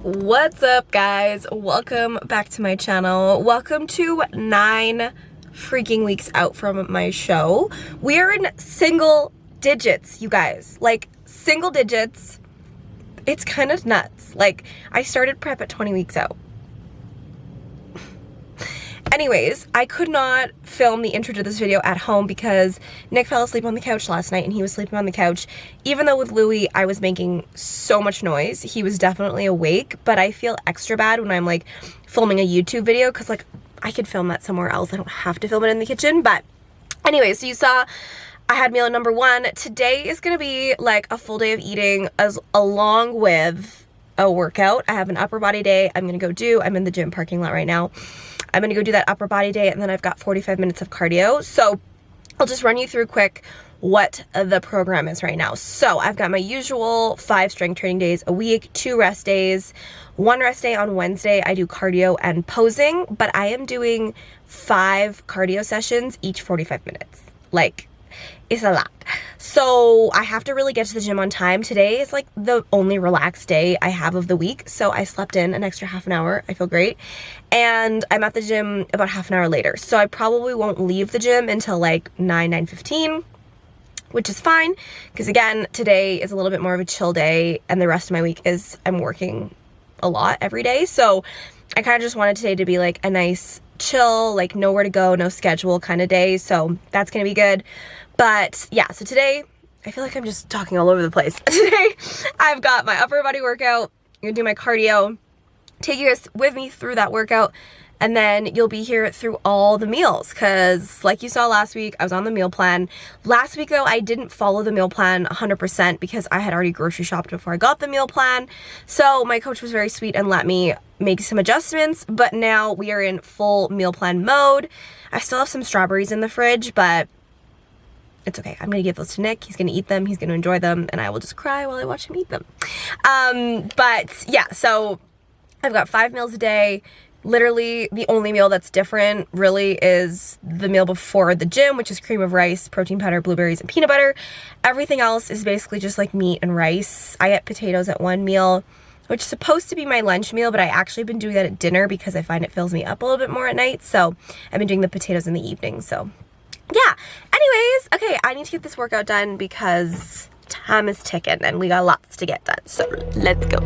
What's up, guys? Welcome back to my channel. Welcome to 9 freaking weeks out from my show. We are in single digits, you guys. Like, single digits. It's kind of nuts. Like, I started prep at 20 weeks out. Anyways, I could not film the intro to this video at home because Nick fell asleep on the couch last night and he was sleeping on the couch. Even though with Louie I was making so much noise, he was definitely awake, but I feel extra bad when I'm like filming a YouTube video because like I could film that somewhere else. I don't have to film it in the kitchen. But anyway, so you saw I had meal number 1. Today is gonna be like a full day of eating along with a workout. I have an upper body day I'm gonna go do. I'm in the gym parking lot right now. I'm gonna go do that upper body day and then I've got 45 minutes of cardio. So I'll just run you through quick what the program is right now. So I've got my usual 5 strength training days a week, 2 rest days, 1 rest day on Wednesday. I do cardio and posing, but I am doing 5 cardio sessions, each 45 minutes. Like, it's a lot. So I have to really get to the gym on time. Today is like the only relaxed day I have of the week. So I slept in an extra half an hour. I feel great. And I'm at the gym about half an hour later. So I probably won't leave the gym until like 9:15, which is fine. Because again, today is a little bit more of a chill day and the rest of my week is I'm working a lot every day. So I kind of just wanted today to be like a nice chill, like nowhere to go, no schedule kind of day. So that's going to be good. But yeah, so today, I feel like I'm just talking all over the place. Today, I've got my upper body workout. I'm gonna do my cardio, take you guys with me through that workout, and then you'll be here through all the meals. Cause like you saw last week, I was on the meal plan. Last week though, I didn't follow the meal plan 100% because I had already grocery shopped before I got the meal plan. So my coach was very sweet and let me make some adjustments, but now we are in full meal plan mode. I still have some strawberries in the fridge, but it's okay. I'm gonna give those to Nick. He's gonna eat them. He's gonna enjoy them, and I will just cry while I watch him eat them. But yeah, so I've got 5 meals a day. Literally, the only meal that's different really is the meal before the gym, which is cream of rice, protein powder, blueberries, and peanut butter. Everything else is basically just like meat and rice. I get potatoes at 1 meal, which is supposed to be my lunch meal, but I actually been doing that at dinner because I find it fills me up a little bit more at night. So I've been doing the potatoes in the evening. So yeah, anyways, okay, I need to get this workout done because time is ticking and we got lots to get done. So let's go.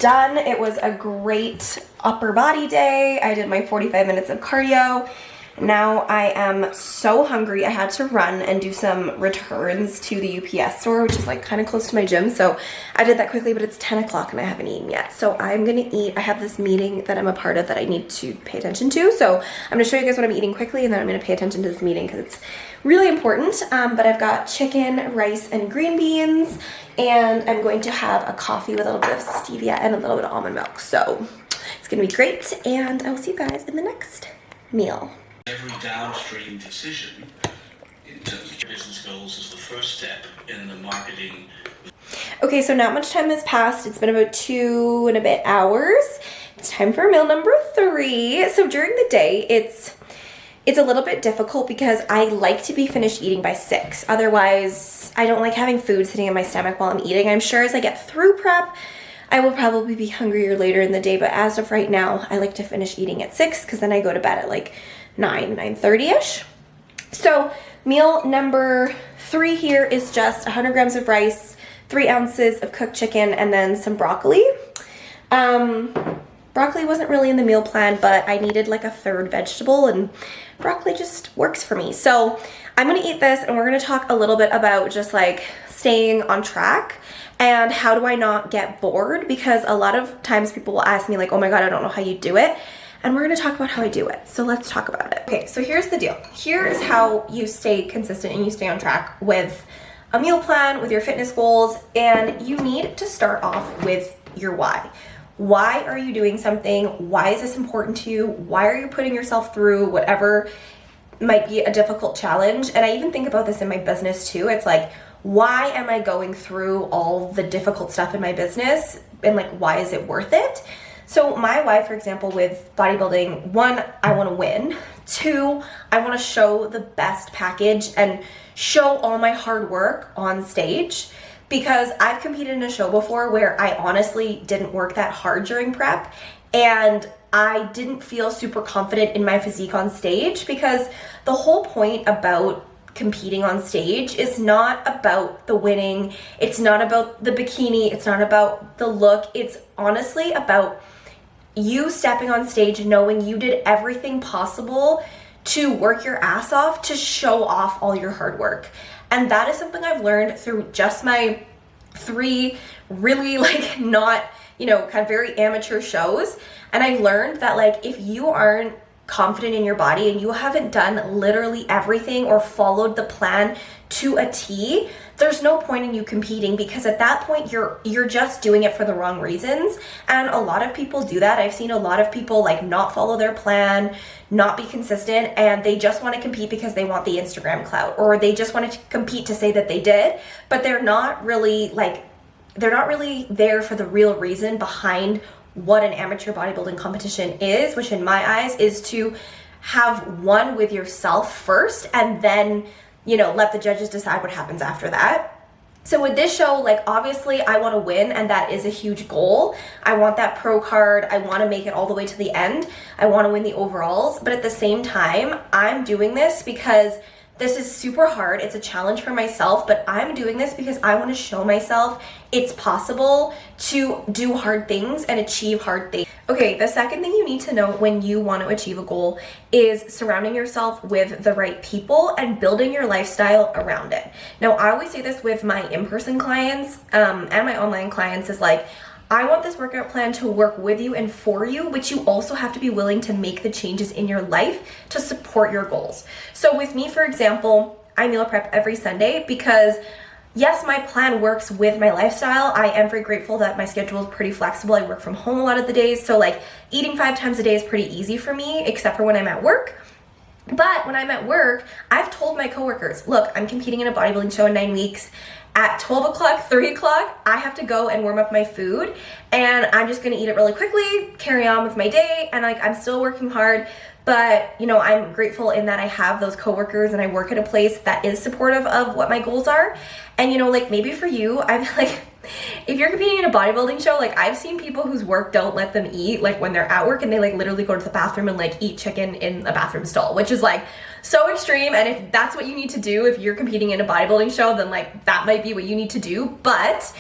done. It was a great upper body day. I did my 45 minutes of cardio. Now I am so hungry. I had to run and do some returns to the UPS store, which is like kind of close to my gym. So I did that quickly, but it's 10 o'clock and I haven't eaten yet. So I'm gonna eat. I have this meeting that I'm a part of that I need to pay attention to. So I'm gonna show you guys what I'm eating quickly, and then I'm gonna pay attention to this meeting because it's really important. But I've got chicken, rice, and green beans, and I'm going to have a coffee with a little bit of stevia and a little bit of almond milk. So it's gonna be great, and I will see you guys in the next meal. Every downstream decision in terms of business goals is the first step in the marketing. Okay, so not much time has passed. It's been about 2 and a bit hours. It's time for meal number 3. So during the day, it's a little bit difficult because I like to be finished eating by 6. Otherwise, I don't like having food sitting in my stomach while I'm eating. I'm sure as I get through prep, I will probably be hungrier later in the day, but as of right now, I like to finish eating at 6 because then I go to bed at like 9:30ish. So meal number 3 here is just 100 grams of rice, 3 ounces of cooked chicken, and then some broccoli. Broccoli wasn't really in the meal plan, but I needed like a 3rd vegetable, and broccoli just works for me. So I'm gonna eat this, and we're gonna talk a little bit about just like staying on track and how do I not get bored, because a lot of times people will ask me like, oh my God, I don't know how you do it. And we're gonna talk about how I do it. So let's talk about it. Okay, so here's the deal. Here is how you stay consistent and you stay on track with a meal plan, with your fitness goals, and you need to start off with your why. Why are you doing something? Why is this important to you? Why are you putting yourself through whatever might be a difficult challenge? And I even think about this in my business too. It's like, why am I going through all the difficult stuff in my business? And like, why is it worth it? So my why, for example, with bodybuilding, 1, I want to win. 2, I want to show the best package and show all my hard work on stage, because I've competed in a show before where I honestly didn't work that hard during prep, and I didn't feel super confident in my physique on stage, because the whole point about competing on stage is not about the winning. It's not about the bikini. It's not about the look. It's honestly about you stepping on stage knowing you did everything possible to work your ass off to show off all your hard work. And that is something I've learned through just my 3 really like not, kind of very amateur shows. And I've learned that like if you aren't confident in your body and you haven't done literally everything or followed the plan to a T, there's no point in you competing, because at that point you're just doing it for the wrong reasons. And a lot of people do that. I've seen a lot of people like not follow their plan, not be consistent, and they just want to compete because they want the Instagram clout, or they just want to compete to say that they did, but they're not really there for the real reason behind what an amateur bodybuilding competition is, which in my eyes is to have one with yourself first, and then let the judges decide what happens after that. So with this show, like obviously I want to win, and that is a huge goal. I want that pro card. I want to make it all the way to the end. I want to win the overalls, but at the same time, I'm doing this because this is super hard. It's a challenge for myself, but I'm doing this because I want to show myself it's possible to do hard things and achieve hard things. Okay, the second thing you need to know when you want to achieve a goal is surrounding yourself with the right people and building your lifestyle around it. Now, I always say this with my in-person clients and my online clients is like, I want this workout plan to work with you and for you, but you also have to be willing to make the changes in your life to support your goals. So with me, for example, I meal prep every Sunday because yes, my plan works with my lifestyle. I am very grateful that my schedule is pretty flexible. I work from home a lot of the days. So like eating 5 times a day is pretty easy for me, except for when I'm at work. But when I'm at work, I've told my coworkers, look, I'm competing in a bodybuilding show in 9 weeks. At 12 o'clock, 3 o'clock, I have to go and warm up my food, and I'm just gonna eat it really quickly, carry on with my day, and like I'm still working hard, but I'm grateful in that I have those coworkers and I work at a place that is supportive of what my goals are. And like maybe for you, I'm like, if you're competing in a bodybuilding show, like I've seen people whose work don't let them eat like when they're at work, and they like literally go to the bathroom and like eat chicken in a bathroom stall, which is like so extreme. And if that's what you need to do if you're competing in a bodybuilding show, then like that might be what you need to do. But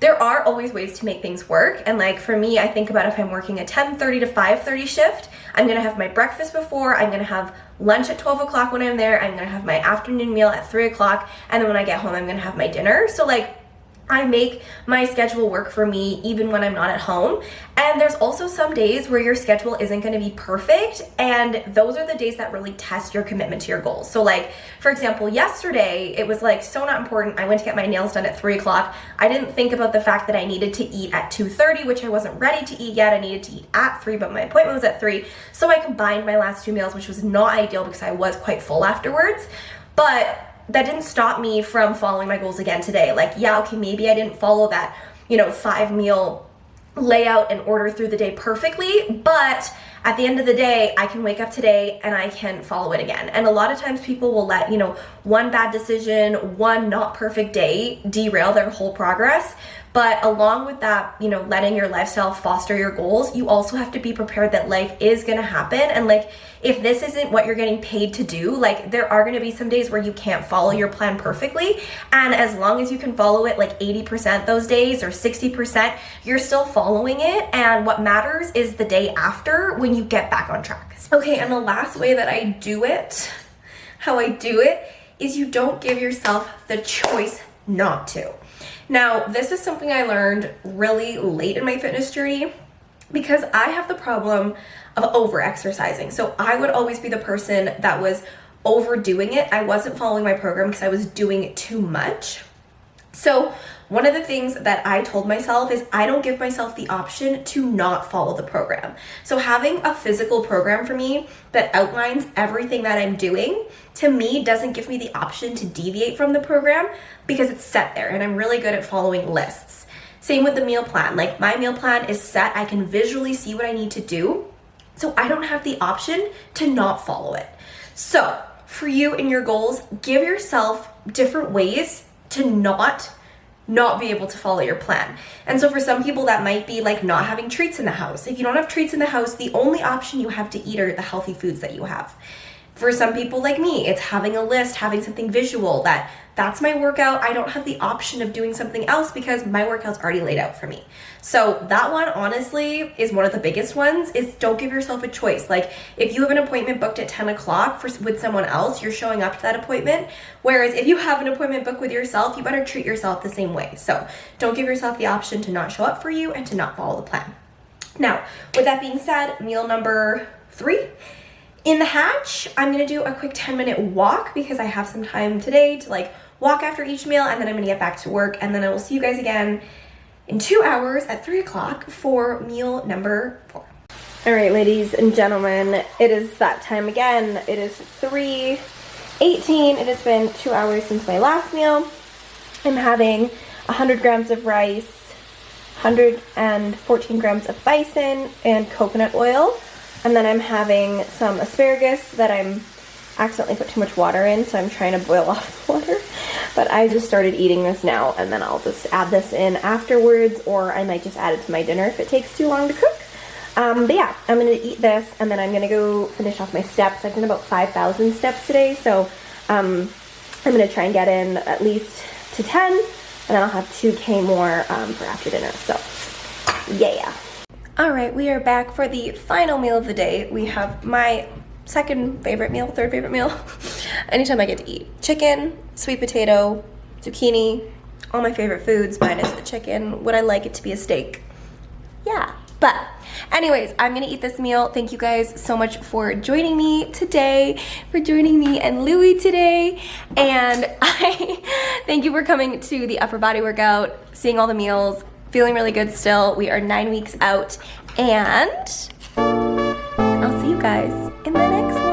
there are always ways to make things work. And like for me, I think about if I'm working a 10:30 to 5:30 shift, I'm gonna have my breakfast before, I'm gonna have lunch at 12 o'clock when I'm there, I'm gonna have my afternoon meal at 3 o'clock, and then when I get home, I'm gonna have my dinner. So like, I make my schedule work for me even when I'm not at home. And there's also some days where your schedule isn't going to be perfect, and those are the days that really test your commitment to your goals. So like, for example, yesterday, it was like so not important. I went to get my nails done at 3 o'clock. I didn't think about the fact that I needed to eat at 2:30, which I wasn't ready to eat yet. I needed to eat at 3, but my appointment was at 3. So I combined my last 2 meals, which was not ideal because I was quite full afterwards. But that didn't stop me from following my goals again today. Like, yeah, okay, maybe I didn't follow that, 5-meal layout and order through the day perfectly, but at the end of the day, I can wake up today and I can follow it again. And a lot of times people will let, one bad decision, one not perfect day derail their whole progress. But along with that, letting your lifestyle foster your goals, you also have to be prepared that life is gonna happen. And like, if this isn't what you're getting paid to do, like there are gonna be some days where you can't follow your plan perfectly. And as long as you can follow it like 80% those days or 60%, you're still following it. And what matters is the day after when you get back on track. Okay, and the last way that I do it, how I do it, is you don't give yourself the choice not to. Now, this is something I learned really late in my fitness journey because I have the problem of over-exercising. So I would always be the person that was overdoing it. I wasn't following my program because I was doing too much. So one of the things that I told myself is I don't give myself the option to not follow the program. So having a physical program for me that outlines everything that I'm doing, to me, doesn't give me the option to deviate from the program because it's set there and I'm really good at following lists. Same with the meal plan. Like my meal plan is set. I can visually see what I need to do. So I don't have the option to not follow it. So for you and your goals, give yourself different ways to not be able to follow your plan. And so for some people that might be like not having treats in the house. If you don't have treats in the house, the only option you have to eat are the healthy foods that you have. For some people like me, it's having a list, having something visual that's my workout. I don't have the option of doing something else because my workout's already laid out for me. So that one honestly is one of the biggest ones, is don't give yourself a choice. Like if you have an appointment booked at 10 o'clock with someone else, you're showing up to that appointment. Whereas if you have an appointment booked with yourself, you better treat yourself the same way. So don't give yourself the option to not show up for you and to not follow the plan. Now, with that being said, meal number 3. In the hatch, I'm gonna do a quick 10-minute walk because I have some time today to like walk after each meal, and then I'm gonna get back to work, and then I will see you guys again in 2 hours at 3 o'clock for meal number 4. All right, ladies and gentlemen, it is that time again. It is 3:18. It has been 2 hours since my last meal. I'm having 100 grams of rice, 114 grams of bison, and coconut oil. And then I'm having some asparagus that I'm accidentally put too much water in, so I'm trying to boil off the water. But I just started eating this now, and then I'll just add this in afterwards, or I might just add it to my dinner if it takes too long to cook. But yeah, I'm gonna eat this, and then I'm gonna go finish off my steps. I've done about 5,000 steps today, so I'm gonna try and get in at least to 10, and then I'll have 2K more for after dinner, so yeah. All right, we are back for the final meal of the day. We have my third favorite meal, anytime I get to eat. Chicken, sweet potato, zucchini, all my favorite foods minus the chicken. Would I like it to be a steak? Yeah, but anyways, I'm gonna eat this meal. Thank you guys so much for joining me today, for joining me and Louie today. And I thank you for coming to the upper body workout, seeing all the meals, feeling really good still. We are 9 weeks out, and I'll see you guys in the next one.